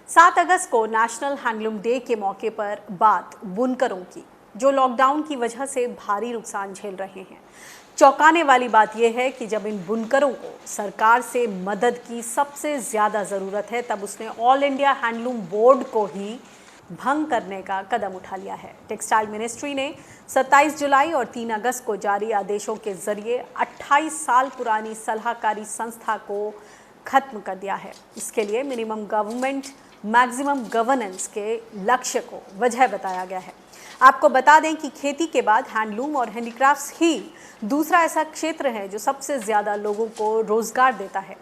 7 अगस्त को national handloom day के मौके पर बात बुनकरों की, जो लॉकडाउन की वजह से भारी नुकसान झेल रहे हैं। चौंकाने वाली बात यह है कि जब इन बुनकरों को सरकार से मदद की सबसे ज़्यादा ज़रूरत है, तब उसने ऑल इंडिया हैंडलूम बोर्ड को ही भंग करने का कदम उठा लिया है। टेक्सटाइल मिनिस्ट्री ने 27 जुलाई और 3 अगस्त को जारी आदेशों के जरिए 28 साल पुरानी सलाहकारी संस्था को खत्म कर दिया है। इसके लिए मिनिमम गवर्नमेंट मैक्सिमम गवर्नेंस के लक्ष्य को वजह बताया गया है। आपको बता दें कि खेती के बाद हैंडलूम और हैंडीक्राफ्ट्स ही दूसरा ऐसा क्षेत्र है जो सबसे ज़्यादा लोगों को रोजगार देता है।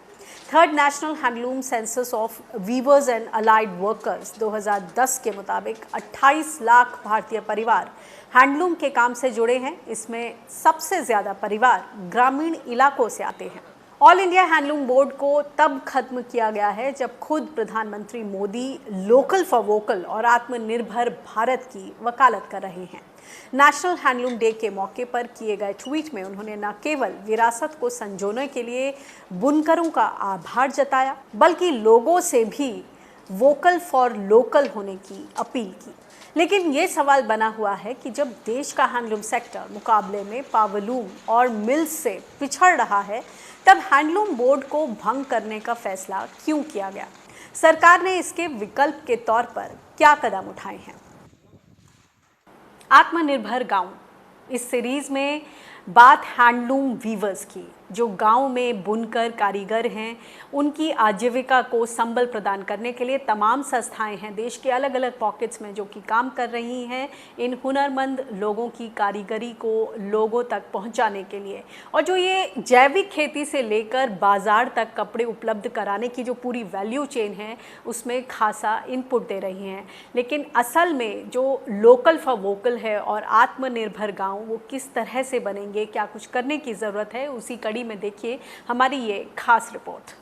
Third national handloom census of viewers and allied workers 2010 के मुताबिक 28 लाख भारतीय परिवार हैंडलूम के काम से जुड़े हैं। इसमें सबसे ज़्यादा परिवार ग्रामीण इलाकों से आते हैं। ऑल इंडिया हैंडलूम बोर्ड को तब खत्म किया गया है जब खुद प्रधानमंत्री मोदी लोकल फॉर वोकल और आत्मनिर्भर भारत की वकालत कर रहे हैं। नेशनल हैंडलूम डे के मौके पर किए गए ट्वीट में उन्होंने न केवल विरासत को संजोने के लिए बुनकरों का आभार जताया, बल्कि लोगों से भी वोकल फॉर लोकल होने की अपील की। लेकिन ये सवाल बना हुआ है कि जब देश का हैंडलूम सेक्टर मुकाबले में पावरलूम और मिल्स से पिछड़ रहा है, तब हैंडलूम बोर्ड को भंग करने का फैसला क्यों किया गया? सरकार ने इसके विकल्प के तौर पर क्या कदम उठाए हैं? आत्मनिर्भर गांव इस सीरीज में बात हैंडलूम वीवर्स की, जो गांव में बुनकर कारीगर हैं। उनकी आजीविका को संबल प्रदान करने के लिए तमाम संस्थाएं हैं देश के अलग अलग पॉकेट्स में, जो कि काम कर रही हैं इन हुनरमंद लोगों की कारीगरी को लोगों तक पहुंचाने के लिए, और जो ये जैविक खेती से लेकर बाजार तक कपड़े उपलब्ध कराने की जो पूरी वैल्यू चेन है, उसमें खासा इनपुट दे रही हैं। लेकिन असल में जो लोकल फॉर वोकल है और आत्मनिर्भर गाँव, वो किस तरह से बनेंगे, क्या कुछ करने की ज़रूरत है, उसी कड़ी में देखिए हमारी ये खास रिपोर्ट।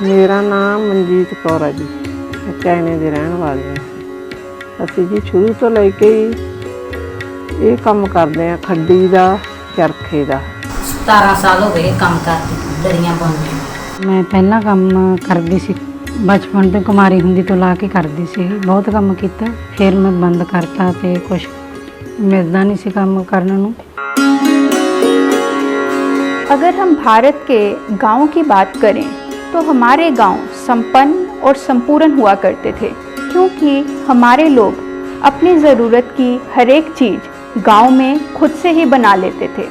मेरा नाम मनजीत कौर है जी, चाइने ਦੇ ਰਹਿਣ ਵਾਲੇ ਹਾਂ। ਅਸੀਂ ਜੀ ਸ਼ੁਰੂ ਤੋਂ ਲੈ ਕੇ ਇਹ ਕੰਮ ਕਰਦੇ ਆ, ਖੱਡੀ ਦਾ, ਚਰਖੇ ਦਾ। 17 ਸਾਲ ਹੋ ਗਏ ਕੰਮ ਕਰਦੀ, ਦਰੀਆਂ ਬੁਣਦੀ। ਮੈਂ ਪਹਿਲਾਂ ਕੰਮ ਕਰਦੀ ਸੀ, ਬਚਪਨ ਤੋਂ ਕੁਮਾਰੀ ਹੁੰਦੀ ਤੋਂ ਲਾ ਕੇ ਕਰਦੀ ਸੀ, ਬਹੁਤ ਕੰਮ ਕੀਤਾ। ਫਿਰ ਮੈਂ ਬੰਦ ਕਰਤਾ ਤੇ ਕੁਝ ਮਿਲਦਾ ਨਹੀਂ ਸੀ ਕੰਮ ਕਰਨ ਨੂੰ। अगर हम भारत के गाँव की बात करें तो हमारे गांव संपन्न और संपूर्ण हुआ करते थे, क्योंकि हमारे लोग अपनी ज़रूरत की हर एक चीज़ गांव में खुद से ही बना लेते थे।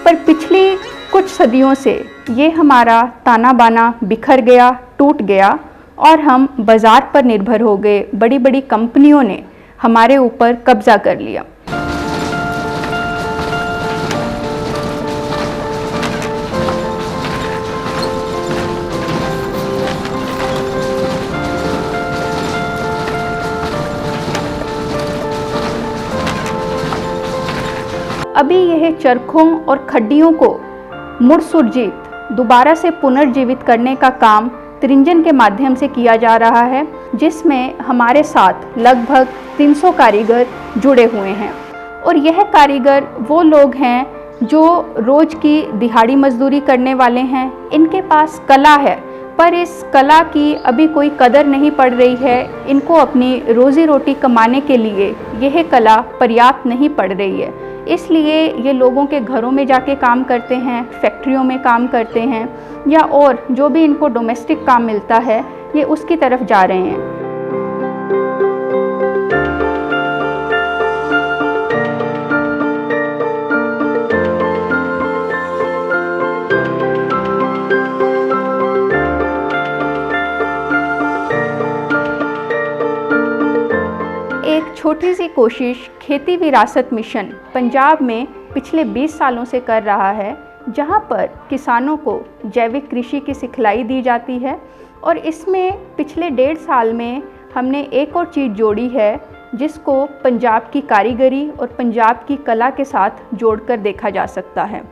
पर पिछली कुछ सदियों से ये हमारा ताना बाना बिखर गया, टूट गया और हम बाज़ार पर निर्भर हो गए। बड़ी बड़ी कंपनियों ने हमारे ऊपर कब्ज़ा कर लिया। अभी यह चरखों और खड्डियों को मुड़ सुरजीत दोबारा से पुनर्जीवित करने का काम त्रिंजन के माध्यम से किया जा रहा है, जिसमें हमारे साथ लगभग 300 कारीगर जुड़े हुए हैं। और यह कारीगर वो लोग हैं जो रोज़ की दिहाड़ी मजदूरी करने वाले हैं। इनके पास कला है, पर इस कला की अभी कोई कदर नहीं पड़ रही है। इनको अपनी रोज़ी रोटी कमाने के लिए यह कला पर्याप्त नहीं पड़ रही है, इसलिए ये लोगों के घरों में जाके काम करते हैं, फैक्ट्रियों में काम करते हैं, या और जो भी इनको डोमेस्टिक काम मिलता है ये उसकी तरफ जा रहे हैं। एक छोटी सी कोशिश खेती विरासत मिशन पंजाब में पिछले 20 सालों से कर रहा है, जहां पर किसानों को जैविक कृषि की सिखलाई दी जाती है। और इसमें पिछले 1.5 साल में हमने एक और चीज़ जोड़ी है, जिसको पंजाब की कारीगरी और पंजाब की कला के साथ जोड़कर देखा जा सकता है।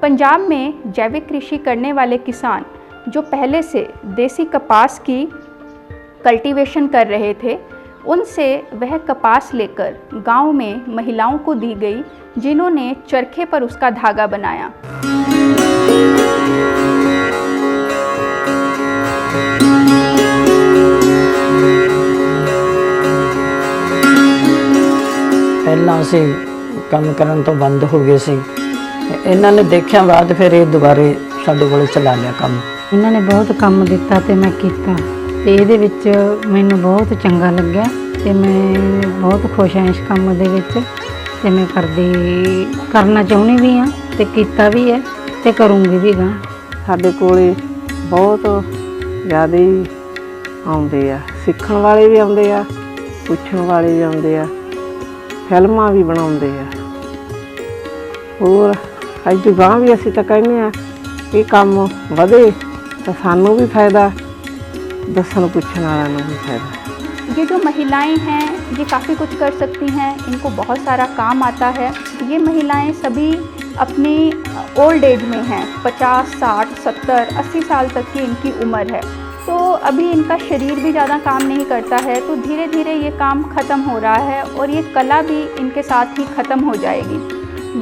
पंजाब में जैविक कृषि करने वाले किसान जो पहले से देसी कपास की कल्टीवेशन कर रहे थे, उनसे वह कपास लेकर गांव में महिलाओं को दी गई, जिन्होंने चरखे पर उसका धागा बनाया। ਪਹਿਲਾਂ ਅਸੀਂ ਕੰਮ ਕਰਨ ਤੋਂ ਬੰਦ ਹੋ ਗਏ ਸੀ। ਇਹਨਾਂ ਨੇ ਦੇਖਿਆ ਬਾਅਦ ਫਿਰ ਇਹ ਦੁਬਾਰੇ ਸਾਡੇ ਕੋਲੇ ਚਲਾ ਲਿਆ ਕੰਮ। ਇਹਨਾਂ ਨੇ ਬਹੁਤ ਕੰਮ ਦਿੱਤਾ ਤੇ ਮੈਂ ਕੀਤਾ ਤੇ ਇਹਦੇ ਵਿੱਚ ਮੈਨੂੰ ਬਹੁਤ ਚੰਗਾ ਲੱਗਿਆ ਤੇ ਮੈਂ ਬਹੁਤ ਖੁਸ਼ ਹਾਂ ਇਸ ਕੰਮ ਦੇ ਵਿੱਚ ਤੇ ਮੈਂ ਕਰਨਾ ਚਾਹੁੰਦੀ ਵੀ ਹਾਂ ਤੇ ਕੀਤਾ ਵੀ ਹੈ ਤੇ ਕਰੂੰਗੀ ਵੀ ਗਾ। ਸਾਡੇ ਕੋਲੇ ਬਹੁਤ ਜ਼ਿਆਦਾ ਹੀ ਆਉਂਦੇ ਆ, ਸਿੱਖਣ ਵਾਲੇ ਵੀ ਆਉਂਦੇ ਆ, ਪੁੱਛਣ ਵਾਲੇ ਵੀ ਆਉਂਦੇ ਆ, ਫਿਲਮਾਂ ਵੀ ਬਣਾਉਂਦੇ ਆ। ਹੋਰ ਅੱਜ ਗਾਂ ਵੀ ਅਸੀਂ ਤਾਂ ਕਹਿੰਦੇ ਆ ਇਹ ਕੰਮ ਵਧੇ ਤਾਂ ਸਾਨੂੰ ਵੀ ਫਾਇਦਾ, ਦੱਸਣ ਪੁੱਛਣ वालों ਨੂੰ भी फायदा। ये जो महिलाएं हैं ये काफ़ी कुछ कर सकती हैं, इनको बहुत सारा काम आता है। ये महिलाएं सभी अपनी ओल्ड एज में हैं, 50, 60, 70, 80 साल तक की इनकी उम्र है। तो अभी इनका शरीर भी ज़्यादा काम नहीं करता है, तो धीरे धीरे ये काम ख़त्म हो रहा है और ये कला भी इनके साथ ही ख़त्म हो जाएगी।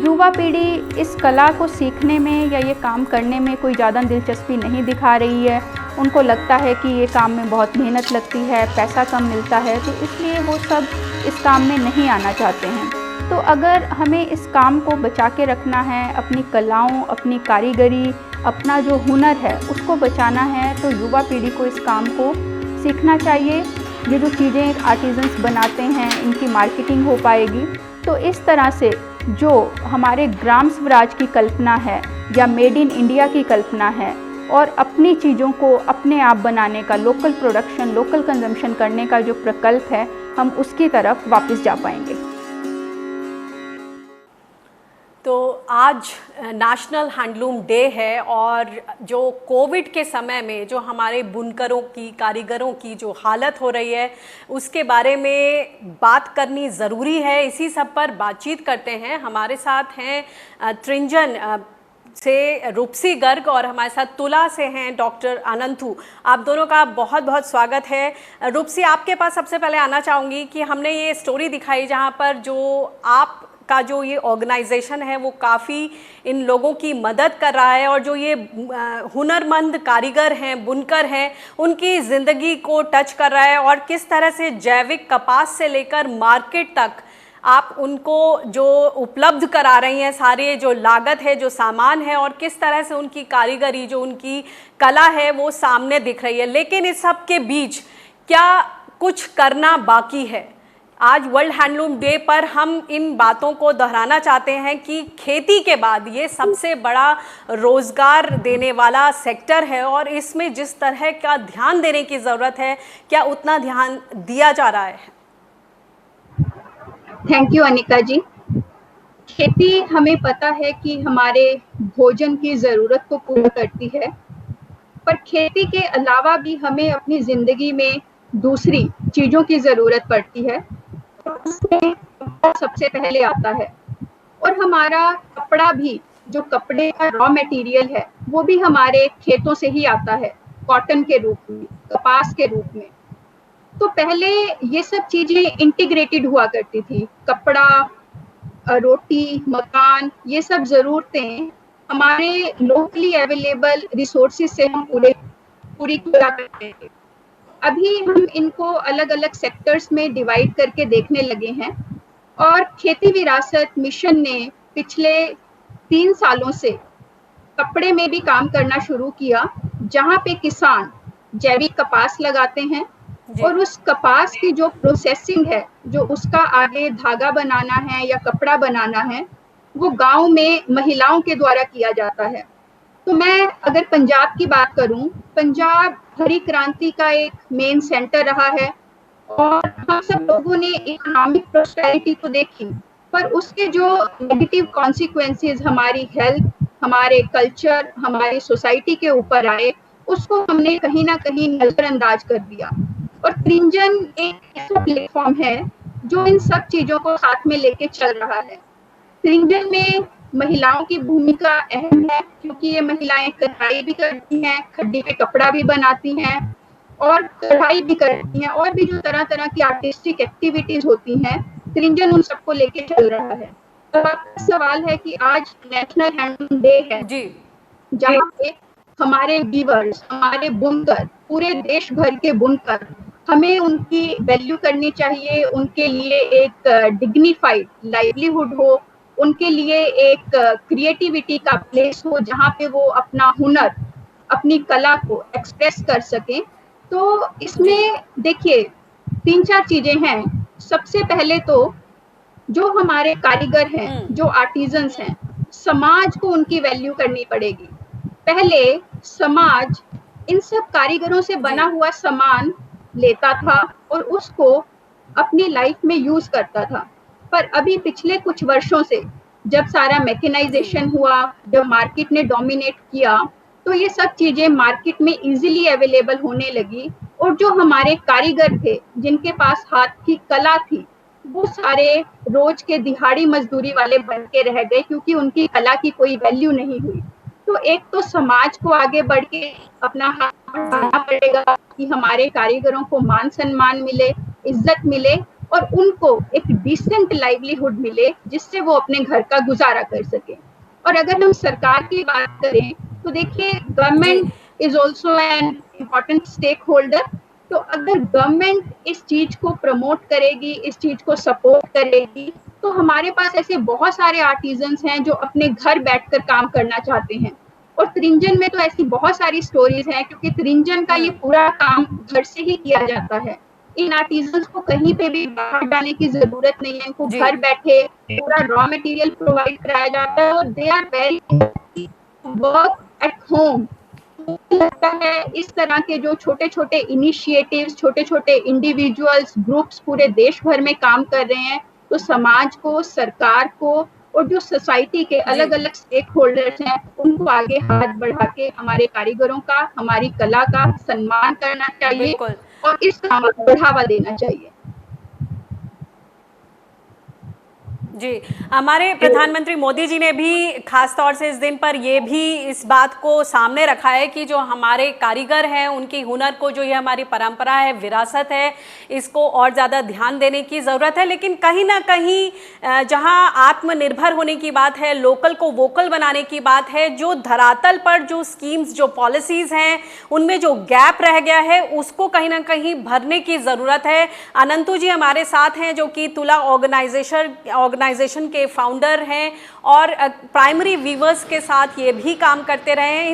युवा पीढ़ी इस कला को सीखने में या ये काम करने में कोई ज़्यादा दिलचस्पी नहीं दिखा रही है। उनको लगता है कि ये काम में बहुत मेहनत लगती है, पैसा कम मिलता है, तो इसलिए वो सब इस काम में नहीं आना चाहते हैं। तो अगर हमें इस काम को बचा के रखना है, अपनी कलाओं, अपनी कारीगरी, अपना जो हुनर है उसको बचाना है, तो युवा पीढ़ी को इस काम को सीखना चाहिए। ये जो चीज़ें आर्टिजन्स बनाते हैं इनकी मार्केटिंग हो पाएगी। तो इस तरह से जो हमारे ग्राम स्वराज की कल्पना है या मेड इन इंडिया की कल्पना है और अपनी चीज़ों को अपने आप बनाने का, लोकल प्रोडक्शन, लोकल कंजम्पशन करने का जो प्रकल्प है, हम उसकी तरफ वापस जा पाएंगे। तो आज नेशनल हैंडलूम डे है और जो कोविड के समय में जो हमारे बुनकरों की, कारीगरों की जो हालत हो रही है उसके बारे में बात करनी ज़रूरी है। इसी सब पर बातचीत करते हैं। हमारे साथ हैं त्रिंजन से रूपसी गर्ग और हमारे साथ तुला से हैं डॉक्टर अनंतु। आप दोनों का बहुत बहुत स्वागत है। रूपसी, आपके पास सबसे पहले आना चाहूँगी कि हमने ये स्टोरी दिखाई जहाँ पर जो आप का जो ये ऑर्गेनाइजेशन है वो काफ़ी इन लोगों की मदद कर रहा है और जो ये हुनरमंद कारीगर हैं, बुनकर हैं, उनकी ज़िंदगी को टच कर रहा है और किस तरह से जैविक कपास से लेकर मार्केट तक आप उनको जो उपलब्ध करा रही हैं, सारे जो लागत है, जो सामान है और किस तरह से उनकी कारीगरी, जो उनकी कला है वो सामने दिख रही है। लेकिन इस सब के बीच क्या कुछ करना बाकी है? आज वर्ल्ड हैंडलूम डे पर हम इन बातों को दोहराना चाहते हैं कि खेती के बाद ये सबसे बड़ा रोज़गार देने वाला सेक्टर है और इसमें जिस तरह का ध्यान देने की ज़रूरत है, क्या उतना ध्यान दिया जा रहा है? थैंक यू अनिका जी। खेती हमें पता है कि हमारे भोजन की ज़रूरत को पूरा करती है, पर खेती के अलावा भी हमें अपनी ज़िंदगी में दूसरी चीज़ों की ज़रूरत पड़ती है। उसमें सबसे पहले आता है और हमारा कपड़ा भी, जो कपड़े का रॉ मटेरियल है वो भी हमारे खेतों से ही आता है, कॉटन के रूप में, कपास के रूप में। तो पहले ये सब चीज़ें इंटीग्रेटेड हुआ करती थी। कपड़ा, रोटी, मकान, ये सब ज़रूरतें हमारे लोकली अवेलेबल रिसोर्सेज से हम पूरी किया करते थे। अभी हम इनको अलग अलग सेक्टर्स में डिवाइड करके देखने लगे हैं और खेती विरासत मिशन ने पिछले 3 सालों से कपड़े में भी काम करना शुरू किया, जहाँ पे किसान जैविक कपास लगाते हैं और उस कपास की जो प्रोसेसिंग है, जो उसका आगे धागा बनाना है या कपड़ा बनाना है, वो गांव में महिलाओं के द्वारा किया जाता है। तो मैं अगर पंजाब की बात करूं, पंजाब हरी क्रांति का एक मेन सेंटर रहा है और हम सब लोगों ने इकोनॉमिक प्रोस्पेरिटी तो देखी, पर उसके जो नेगेटिव कॉन्सिक्वेंसेस हमारी हेल्थ, हमारे कल्चर, हमारी सोसाइटी के ऊपर आए, उसको हमने कहीं ना कहीं नजरअंदाज कर दिया। और त्रिंजन एक ऐसा प्लेटफॉर्म है जो इन सब चीज़ों को साथ में लेके चल रहा है। त्रिंजन में महिलाओं की भूमिका अहम है, क्योंकि ये महिलाएं कढ़ाई भी करती हैं, खड्डी पे कपड़ा भी बनाती हैं और कढ़ाई भी करती हैं, और भी जो तरह तरह की आर्टिस्टिक एक्टिविटीज होती हैं, त्रिंजन उन सबको लेके चल रहा है। तो आपका सवाल है कि आज नेशनल हैंडलूम डे है, जी जहाँ पे हमारे वीवर्स, हमारे बुनकर, पूरे देश भर के बुनकर, हमें उनकी वैल्यू करनी चाहिए, उनके लिए एक डिग्निफाइड लाइवलीहुड हो, उनके लिए एक क्रिएटिविटी का प्लेस हो जहाँ पे वो अपना हुनर, अपनी कला को एक्सप्रेस कर सकें। तो इसमें देखिए 3-4 चीजें हैं। सबसे पहले तो जो हमारे कारीगर हैं, जो आर्टिजन्स हैं, समाज को उनकी वैल्यू करनी पड़ेगी। पहले समाज इन सब कारीगरों से बना हुआ सामान लेता था और उसको अपनी लाइफ में यूज करता था, पर अभी पिछले कुछ वर्षों से जब सारा मैकेनाइजेशन हुआ, जब मार्केट ने डोमिनेट किया, तो ये सब चीजें मार्केट में इजीली अवेलेबल होने लगी, और जो हमारे कारीगर थे, जिनके पास हाथ की कला थी, वो सारे रोज के दिहाड़ी मजदूरी वाले बन के रह गए, क्योंकि उनकी कला की कोई वैल्यू नहीं हुई। तो एक तो समाज को आगे बढ़ के अपना हाथ बढ़ाना पड़ेगा कि हमारे कारीगरों को मान सम्मान मिले, इज्जत मिले, और उनको एक डिसेंट लाइवलीहुड मिले, जिससे वो अपने घर का गुजारा कर सके। और अगर हम सरकार की बात करें तो देखिए, government is also an important stakeholder. तो अगर गवर्नमेंट इस चीज को प्रमोट करेगी, इस चीज को सपोर्ट करेगी, तो हमारे पास ऐसे बहुत सारे आर्टिजन्स हैं जो अपने घर बैठकर काम करना चाहते हैं। और त्रिंजन में तो ऐसी बहुत सारी स्टोरीज हैं, क्योंकि त्रिंजन का ये पूरा काम घर से ही किया जाता है। इन आर्टिजन्स को कहीं पे भी बाहर जाने की जरूरत नहीं है, इनको घर बैठे पूरा रॉ मटेरियल प्रोवाइड कराया जाता है, और they are very work at home. लगता है इस तरह के जो छोटे छोटे इनिशिएटिव्स, छोटे छोटे इंडिविजुअल्स, ग्रुप्स पूरे देश भर में काम कर रहे हैं, तो समाज को, सरकार को, और जो सोसाइटी के अलग अलग स्टेक होल्डर्स हैं, उनको आगे हाथ बढ़ा के हमारे कारीगरों का, हमारी कला का सम्मान करना चाहिए और इस काम को बढ़ावा देना चाहिए। जी, हमारे प्रधानमंत्री मोदी जी ने भी खास तौर से इस दिन पर ये भी इस बात को सामने रखा है कि जो हमारे कारीगर हैं, उनकी हुनर को, जो ये हमारी परंपरा है, विरासत है, इसको और ज़्यादा ध्यान देने की ज़रूरत है। लेकिन कहीं ना कहीं जहां आत्मनिर्भर होने की बात है, लोकल को वोकल बनाने की बात है, जो धरातल पर जो स्कीम्स, जो पॉलिसीज़ हैं, उनमें जो गैप रह गया है, उसको कहीं ना कहीं भरने की ज़रूरत है। अनंतु जी हमारे साथ हैं, जो कि तुला ऑर्गेनाइजेशन के फाउंडर हैं और प्राइमरी वीवर्स के साथ ये भी काम करते रहे हैं।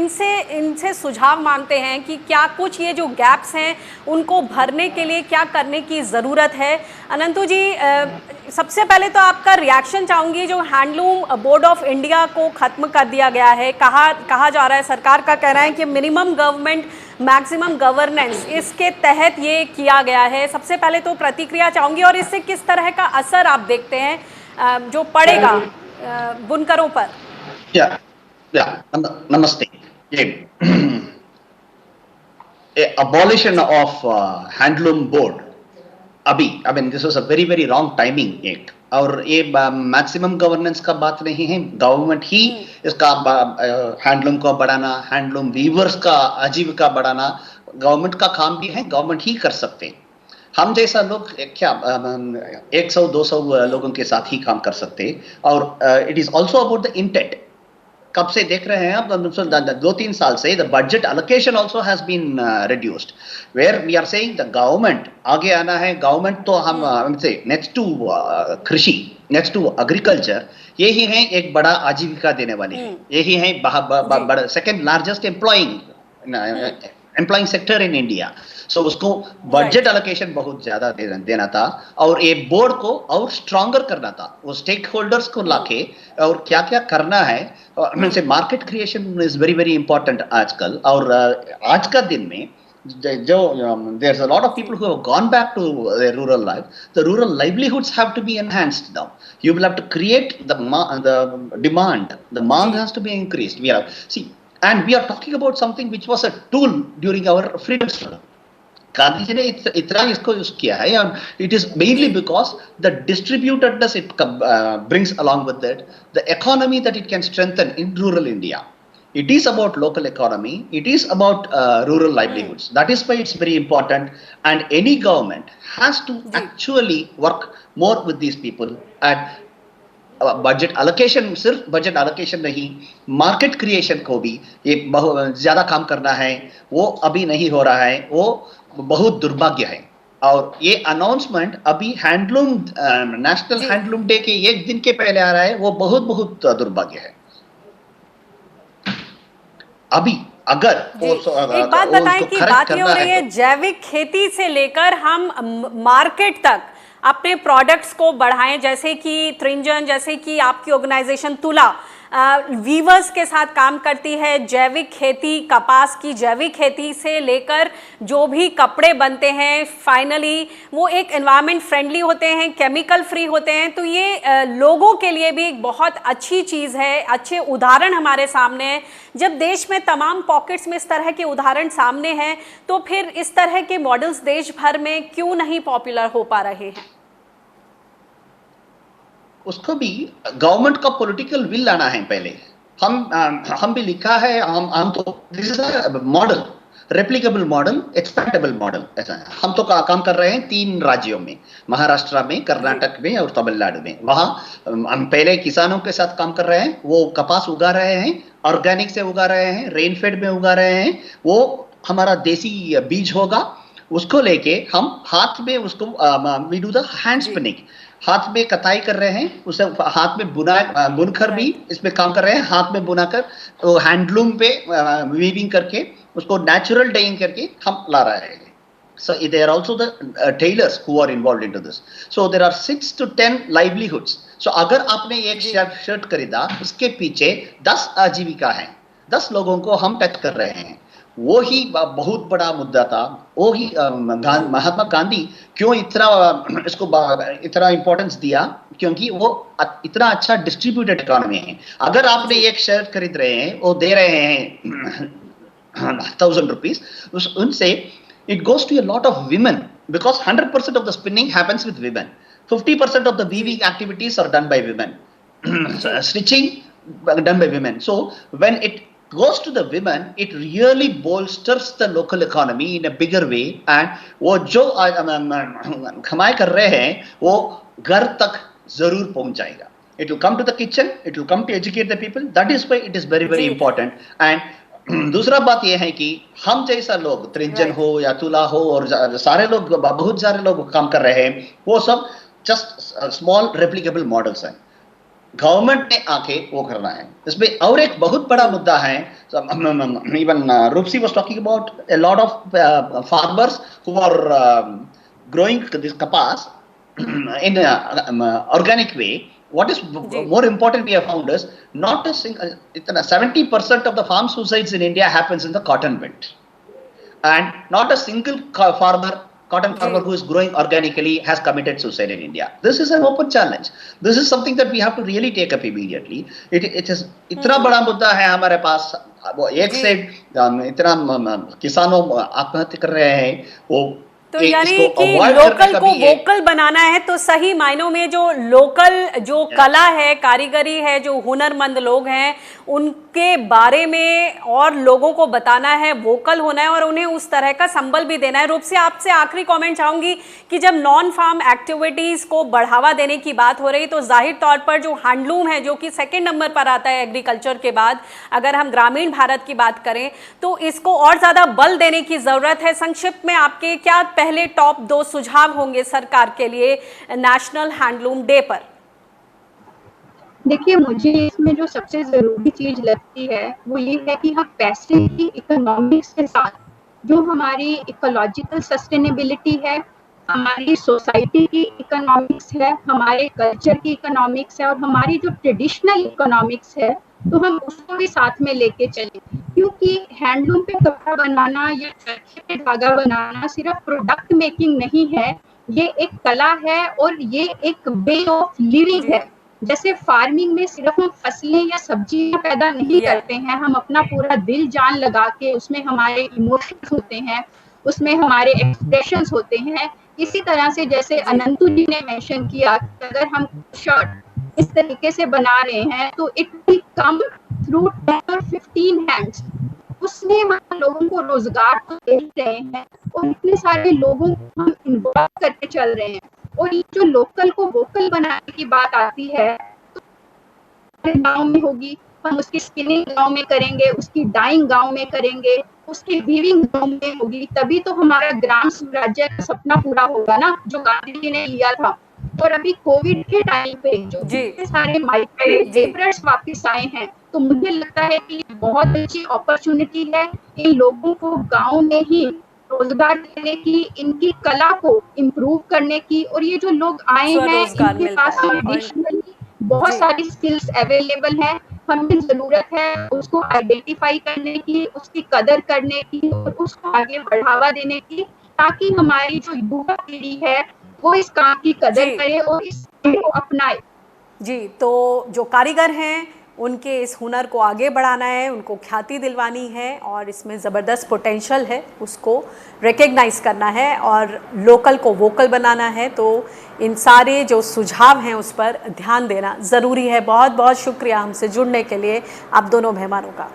इनसे सुझाव मांगते हैं कि क्या कुछ ये जो गैप्स हैं उनको भरने के लिए क्या करने की ज़रूरत है। अनंतु जी, सबसे पहले तो आपका रिएक्शन चाहूँगी, जो हैंडलूम बोर्ड ऑफ इंडिया को ख़त्म कर दिया गया है, कहा जा रहा है, सरकार का कहना है कि मिनिमम गवर्नमेंट मैक्सिमम गवर्नेंस, इसके तहत ये किया गया है। सबसे पहले तो प्रतिक्रिया चाहूँगी, और इससे किस तरह का असर आप देखते हैं जो पड़ेगा बुनकरों पर। नमस्ते। abolition of हैंडलूम बोर्ड, अभी I mean this was a very very wrong timing एक, और ये मैक्सिमम गवर्नेंस का बात नहीं है, गवर्नमेंट ही इसका हैंडलूम को बढ़ाना, हैंडलूम वीवर्स का आजीविका बढ़ाना गवर्नमेंट का काम भी है, गवर्नमेंट ही कर सकते हैं। हम जैसा लोग क्या 100-200 लोगों के साथ ही काम कर सकते हैं। और it is also about the intent. कब से देख रहे हैं आप, 2-3 साल से the budget allocation also has been reduced, where we are saying the government आगे आना है। गवर्नमेंट तो हम से नेक्स्ट टू कृषि, नेक्स्ट टू एग्रीकल्चर, यही है एक बड़ा आजीविका देने वाली है, यही है बड़ा second largest employing sector in India. So उसको बजट एलोकेशन बहुत ज्यादा देना था, और ये बोर्ड को और स्ट्रॉन्गर करना था, वो स्टेक होल्डर्स को लाके और क्या क्या करना है। Means market creation is very very important आजकल। और आज का दिन में जो there's a lot of people who have gone back to their rural life, the rural livelihoods have to be enhanced now. You will have to create the demand, the demand has to be increased. And we are talking about something which was a tool during our freedom struggle. Gandhi ji ने इतना इसको use किया है, और it is mainly because the distributedness it brings along with that the economy that it can strengthen in rural India. It is about local economy. It is about rural livelihoods. That is why it's very important, and any government has to actually work more with these people. And budget allocation, सिर्फ budget allocation नहीं, market creation को भी ये बहुत ज़्यादा काम करना है. वो अभी नहीं हो रहा है. वो बहुत दुर्भाग्य है. और ये अनाउंसमेंट अभी हैंडलूम नेशनल हैंडलूम डे के एक दिन के पहले आ रहा है. वो बहुत दुर्भाग्य है. अभी अगर एक बात बताएं कि बात ये हो रही है जैविक खेती से लेकर हम मार्केट तक अपने प्रोडक्ट्स को बढ़ाएं, जैसे कि त्रिंजन, जैसे कि आपकी ऑर्गेनाइजेशन तुला वीवर्स के साथ काम करती है. जैविक खेती, कपास की जैविक खेती से लेकर जो भी कपड़े बनते हैं फाइनली वो एक एनवायरनमेंट फ्रेंडली होते हैं, केमिकल फ्री होते हैं. तो ये लोगों के लिए भी एक बहुत अच्छी चीज़ है. अच्छे उदाहरण हमारे सामने हैं. जब देश में तमाम पॉकेट्स में इस तरह के उदाहरण सामने हैं तो फिर इस तरह के मॉडल्स देश भर में क्यों नहीं पॉपुलर हो पा रहे हैं? उसको भी गवर्नमेंट का पॉलिटिकल विल लाना है. पहले हम भी लिखा है, हम तो this is a model, replicable model, expendable model. ऐसा है. हम तो काम कर रहे हैं 3 राज्यों में, महाराष्ट्र में, कर्नाटक में और तमिलनाडु में. वहाँ हम पहले किसानों के साथ काम कर रहे हैं. वो कपास उगा रहे हैं, ऑर्गेनिक से उगा रहे हैं, रेनफेड में उगा रहे हैं. वो हमारा देसी बीज होगा, उसको लेके हम हाथ में उसको we do the hand spinning, हाथ में कताई कर रहे हैं. उसे हाथ में बुनकर भी इसमें काम कर रहे हैं. हाथ में बुनाकर तो हैंडलूम पे वीविंग करके उसको नेचुरल डाइंग करके हम ला रहे हैं. So there are also the tailors who are involved into this. So there are 6 to 10 livelihoods. So अगर आपने एक शर्ट खरीदा, उसके पीछे 10 आजीविका हैं, 10 लोगों को हम टच कर रहे हैं. वो ही बहुत बड़ा मुद्दा था. वो ही महात्मा गांधी क्यों इसको इतना इंपॉर्टेंस दिया, क्योंकि वो इतना अच्छा डिस्ट्रीब्यूटेड इकोनॉमी है. अगर आपने एक शर्ट खरीद रहे हैं, वो दे रहे हैं 1000 रुपीज, उनसे it goes to a lot of women, because 100% of the spinning happens with women. 50% of the weaving activities are done by women. Stitching done by women. So when it goes to the women, it really bolsters the local economy in a bigger way. And वो जो कमाई कर रहे हैं वो घर तक जरूर पहुंच जाएगा. It will come to the kitchen. It will come to educate the people. That is why it is very important. And दूसरा बात यह है कि हम जैसा लोग, त्रिंजन हो या तुला हो, और सारे लोग, बहुत सारे लोग काम कर रहे हैं, वो सब जस्ट स्मॉल रेप्लिकेबल मॉडल्स हैं. गवर्नमेंट ने आके वो करना है. इसमें और एक बहुत बड़ा मुद्दा है. Even Rupsi was talking about a lot of farmers who are growing this kapas in organic way. What is more important we have found is not a single 70% of the farm suicides in India happens in the cotton belt, and not a single cotton farmer who is growing organically has committed suicide in India. This is an open challenge. This is something that we have to really take up immediately. It is इतना बड़ा मुद्दा है हमारे पास. वो एक से इतना किसानों आत्महत्या कर रहे हैं. वो तो यानी कि लोकल को वोकल बनाना है, तो सही मायनों में जो लोकल जो कला है, कारीगरी है, जो हुनरमंद लोग हैं, उनके बारे में और लोगों को बताना है, वोकल होना है और उन्हें उस तरह का संबल भी देना है. रूप से आपसे आखिरी कमेंट चाहूंगी कि जब नॉन फार्म एक्टिविटीज को बढ़ावा देने की बात हो रही, तो जाहिर तौर पर जो हैंडलूम है, जो कि 2nd नंबर पर आता है एग्रीकल्चर के बाद, अगर हम ग्रामीण भारत की बात करें तो इसको और ज्यादा बल देने की जरूरत है. संक्षिप्त में आपके क्या पहले टॉप 2 सुझाव होंगे सरकार के लिए नेशनल हैंडलूम डे पर? देखिए, मुझे इसमें जो सबसे जरूरी चीज लगती है वो ये है कि हम पैसे की इकोनॉमिक्स के साथ जो हमारी इकोलॉजिकल सस्टेनेबिलिटी है, हमारी सोसाइटी की इकोनॉमिक्स है, हमारे कल्चर की इकोनॉमिक्स है और हमारी जो ट्रेडिशनल इकोनॉमिक्स है, तो हम उसको भी साथ में लेके चलें. क्योंकि हैंडलूम पे कपड़ा बनाना या चरखे पे धागा बनाना सिर्फ प्रोडक्ट मेकिंग नहीं है, ये एक कला है और ये एक वे ऑफ लिविंग है. जैसे फार्मिंग में सिर्फ हम फसलें या सब्जियां पैदा नहीं करते हैं, हम अपना पूरा दिल जान लगा के उसमें हमारे इमोशंस होते हैं, उसमें हमारे एक्सप्रेशंस होते हैं। इसी तरह से जैसे अनंतु जी ने मेंशन किया कि अगर हम शर्ट इस तरीके से बना रहे हैं तो इट विल कम थ्रू 10 और 15 हैंड्स। उसमें हम लोगों को रोजगार तो दे रहे हैं और इतने सारे लोगों को हम इन्वॉल्व करके चल रहे हैं। और ये जो लोकल को वोकल बनाने की बात आती है तो गांव में होगी, हम उसकी स्पिनिंग गांव में करेंगे, उसकी डाइंग गांव में करेंगे, उसकी वीविंग गांव में होगी, तभी तो हमारा ग्राम स्वराज्य का सपना पूरा होगा ना, जो गांधी जी ने लिया था। और अभी कोविड के टाइम पे जो इतने सारे माइग्रेंट लेबरर्स वापस आए हैं, तो मुझे लगता है कि बहुत अच्छी अपॉर्चुनिटी है इन लोगों को गांव में ही रोजगार देने की, इनकी कला को इम्प्रूव करने की। और ये जो लोग आए हैं इनके पास एडिशनली बहुत सारी स्किल्स अवेलेबल हैं। हमें जरूरत है उसको आइडेंटिफाई करने की, उसकी कदर करने की और उसको आगे बढ़ावा देने की, ताकि हमारी जो युवा पीढ़ी है वो इस काम की कदर करे और इस को अपनाए। जी, तो जो कारीगर हैं उनके इस हुनर को आगे बढ़ाना है, उनको ख्याति दिलवानी है और इसमें ज़बरदस्त पोटेंशियल है, उसको रिकग्नाइज़ करना है और लोकल को वोकल बनाना है। तो इन सारे जो सुझाव हैं उस पर ध्यान देना ज़रूरी है। बहुत बहुत शुक्रिया हमसे जुड़ने के लिए आप दोनों मेहमानों का।